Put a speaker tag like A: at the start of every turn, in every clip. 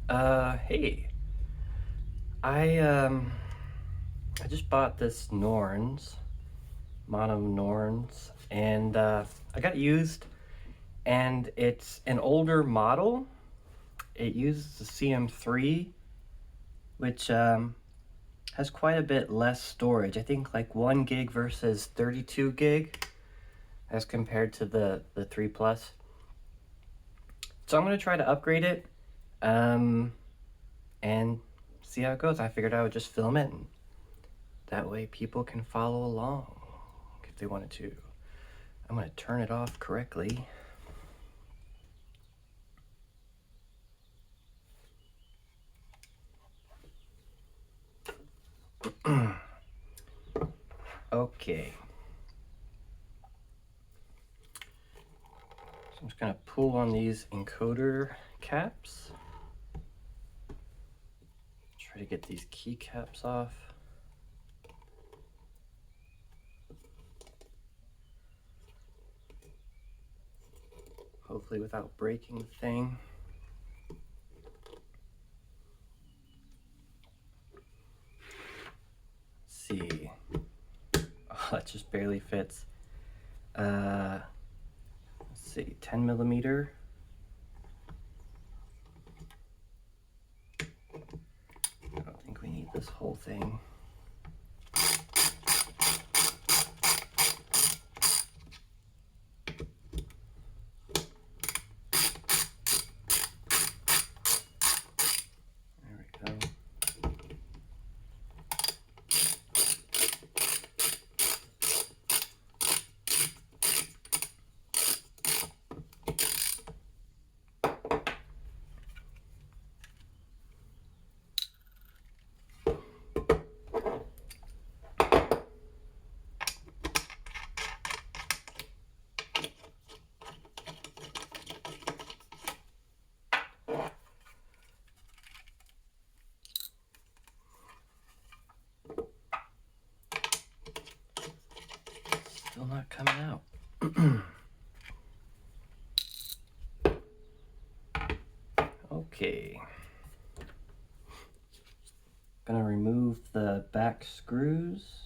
A: Hey, I I just bought this Norns, Monome Norns, and I got it used, and it's an older model. It uses the CM3, which has quite a bit less storage. I think like 1 gig versus 32 gig as compared to the 3 Plus. So I'm gonna try to upgrade it, and see how it goes. I figured I would just film it, and that way people can follow along if they wanted to. I'm going to turn it off correctly. Okay. So I'm just going to pull on these encoder caps. Try to get these keycaps off. Hopefully without breaking the thing. Let's see. Oh, that just barely fits. Let's see, 10 millimeter. I don't think we need this whole thing. There we go. Still not coming out. Okay. Gonna remove the back screws.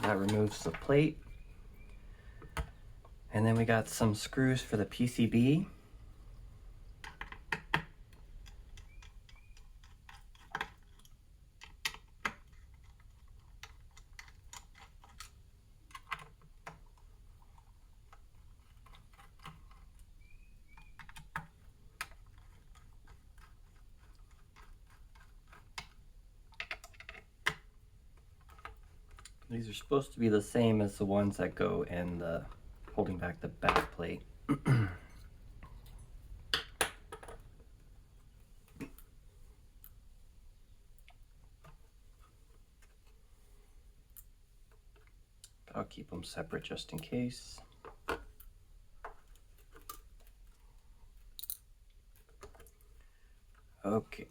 A: That removes the plate. And then we got some screws for the PCB. These are supposed to be the same as the ones that go in the holding back the back plate. But I'll keep them separate just in case. Okay.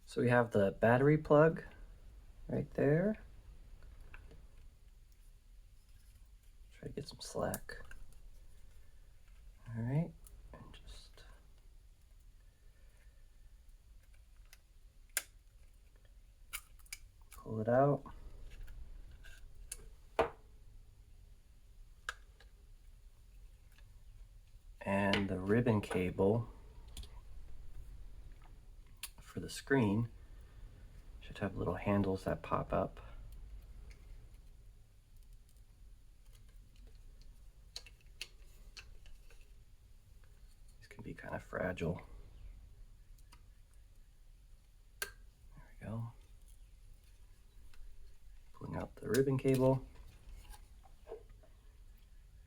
A: So we have the battery plug right there. Try to get some slack. All right, and just pull it out. And the ribbon cable for the screen should have little handles that pop up. These can be kind of fragile. ribbon cable.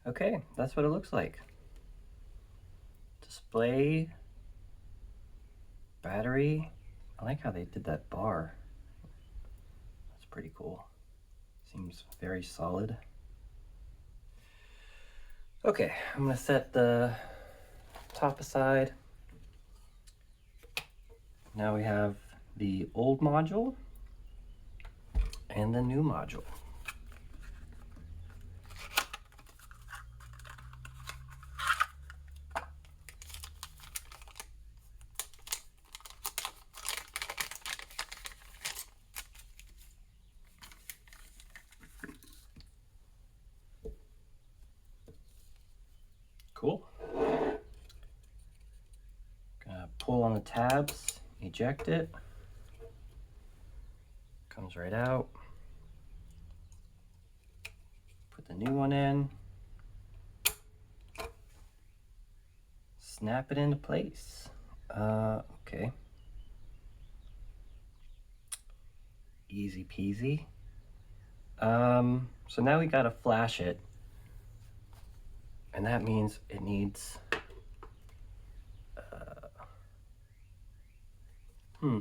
A: Okay, that's what it looks like. Display, battery. I like how they did that bar. That's pretty cool. Seems very solid. Okay, I'm gonna set the top aside. Now we have the old module and the new module. Cool. Gonna pull on the tabs, eject it. Comes right out. Put the new one in. Snap it into place. Okay. Easy peasy. So now we gotta flash it. And that means it needs, I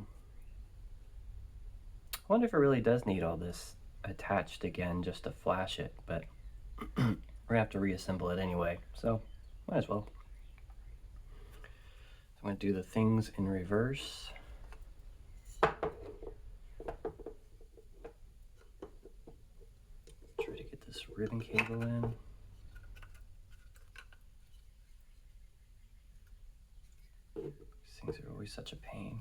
A: wonder if it really does need all this attached again just to flash it, but we're gonna have to reassemble it anyway, so might as well. So I'm gonna do the things in reverse. Try to get this ribbon cable in. These things are always such a pain.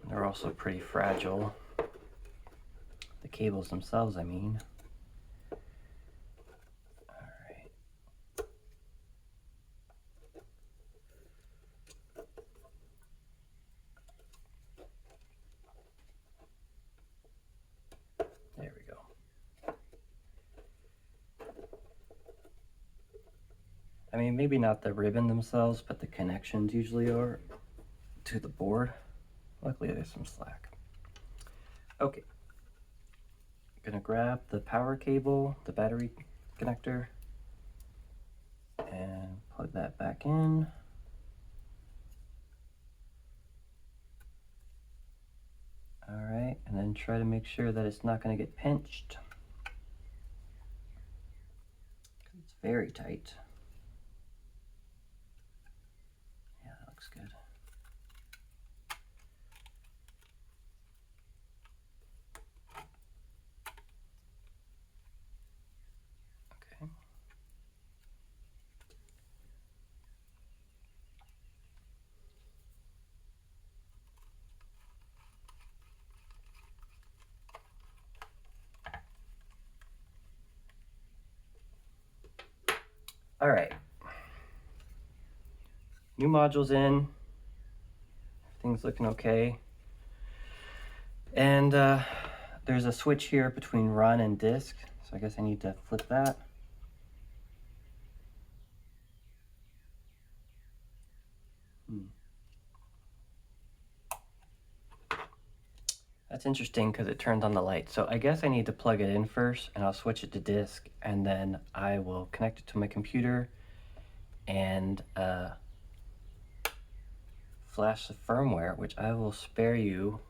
A: They're also pretty fragile. The cables themselves, I mean. Alright. There we go. I mean, maybe not the ribbon themselves, but the connections usually are to the board. Luckily, there's some slack. Okay. Gonna grab the power cable, the battery connector, and plug that back in. All right, and then try to make sure that it's not gonna get pinched. It's very tight. Yeah, that looks good. Okay. All right. New module's in. Everything's looking okay. And there's a switch here between run and disk, so I guess I need to flip that. That's interesting because it turned on the light. So I guess I need to plug it in first and I'll switch it to disk and then I will connect it to my computer and flash the firmware, which I will spare you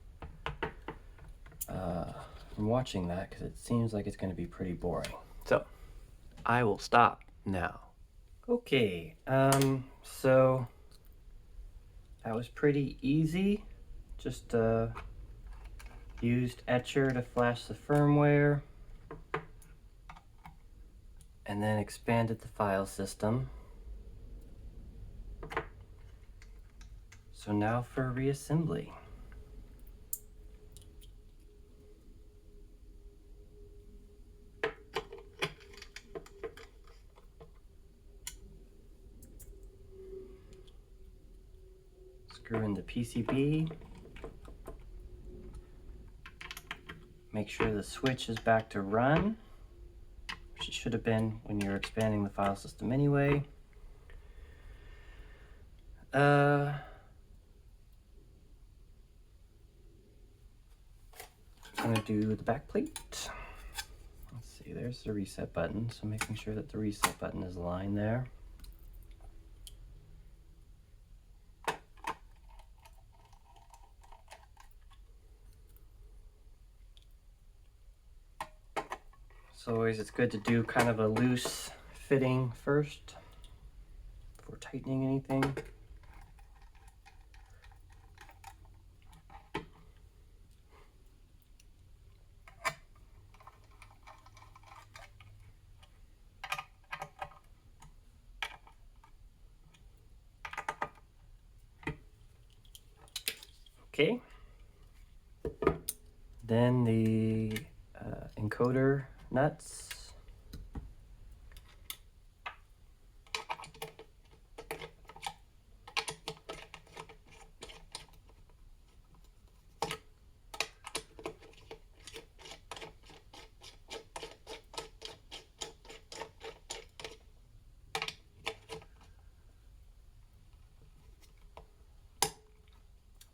A: from watching that because it seems like it's going to be pretty boring. So I will stop now. Okay, so that was pretty easy. Just used Etcher to flash the firmware and then expanded the file system. So now for reassembly. Screw in the PCB. Make sure the switch is back to run, which it should have been when you're expanding the file system anyway. I'm gonna do the back plate. Let's see, there's the reset button, so making sure that the reset button is aligned there. So always it's good to do kind of a loose fitting first before tightening anything. Okay. Then the encoder nuts.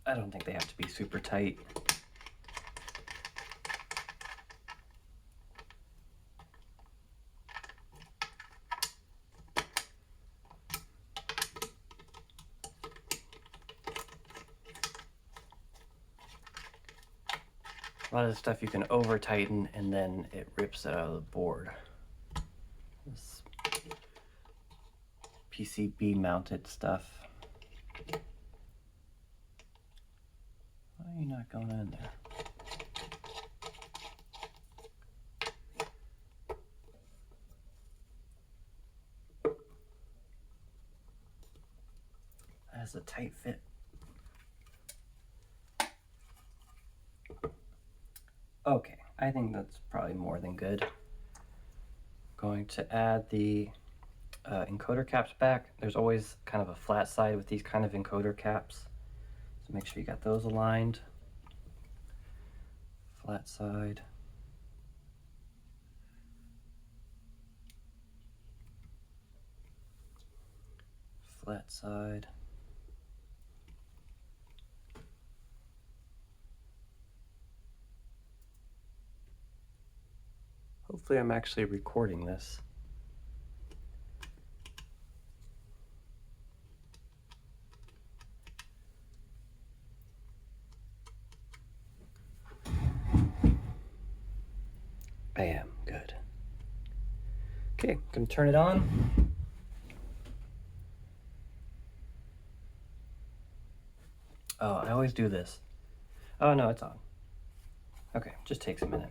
A: I don't think they have to be super tight. A lot of the stuff you can over tighten and then it rips it out of the board. This PCB mounted stuff. Why are you not going in there? That has a tight fit. Okay, I think that's probably more than good. Going to add the encoder caps back. There's always kind of a flat side with these kind of encoder caps. So make sure you got those aligned. Flat side. Flat side. Hopefully I'm actually recording this. I am. Good. Okay, gonna turn it on. Oh, I always do this. Oh no, it's on. Okay, just takes a minute.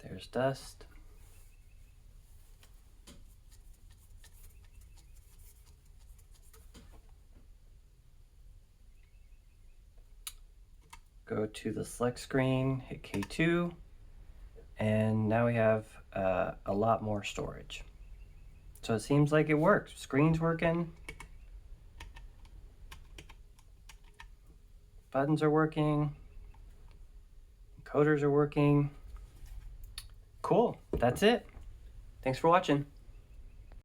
A: There's dust. Go to the select screen, hit K2, and now we have a lot more storage. So it seems like it works. Screen's working. Buttons are working. Encoders are working. Cool, that's it. Thanks for watching.